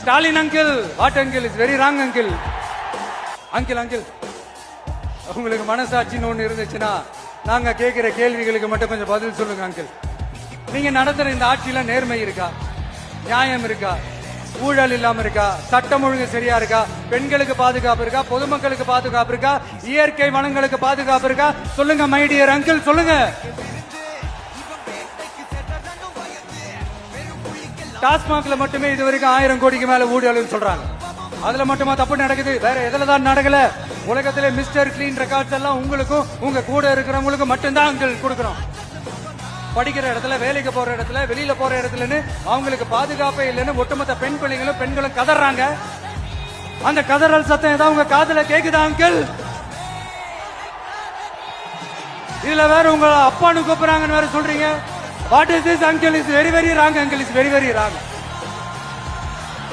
Stalin uncle, what uncle, is very wrong uncle. Uncle uncle உங்களுக்கு மனசாட்சின்னு ஒண்ணு இருந்துச்சுன்னா நாங்க கேட்கிற கேள்விகளுக்கு மட்டும் கொஞ்சம் பதில் சொல்லுங்க அங்கிள். நீங்க நடத்துற இந்த ஆட்சியில நேர்மை இருக்கா, நியாயம் இருக்கா, ஊழல் இல்லாம இருக்கா, சட்டம் ஒழுங்கு சரியா இருக்கா, பெண்களுக்கு பாதுகாப்பு இருக்கா, பொதுமக்களுக்கு பாதுகாப்பு இருக்கா, இயற்கை வளங்களுக்கு பாதுகாப்பு இருக்கா? சொல்லுங்க மை டியர் அங்கிள், சொல்லுங்க. டாஸ்மாக்ல மட்டுமே இது வரைக்கும் 1000 கோடிக்கு மேல ஊழல் சொல்றாங்க. அதுல மட்டுமா தப்பு நடக்குது? வேற எதுல தான் நடக்கல? உலகத்திலே மிஸ்டர் கிளீன் ரெக்கார்ட்ஸ் எல்லாம் உங்களுக்கும் உங்க கூட இருக்கிறவங்களுக்கும் மட்டும்தான் அங்கிள் கொடுக்கறோம். படிக்கிற இடத்துல, வேலைக்கு போற இடத்துல, வெளியில போற இடத்துலன்னு அவங்களுக்கு பாதுகாப்பே இல்லைன்னு ஒட்டுமொத்த பெண் பிள்ளைங்களும் பெண்களும் கதறாங்க. அந்த கதறல் சத்தம் ஏதாவது உங்க காதுல கேக்குதா அங்கிள்? இதுல வேற உங்க அப்பான்னு கூப்பிடுறாங்கன்னு வேற சொல்றீங்க. What is this uncle? Is very very wrong uncle, is very very wrong.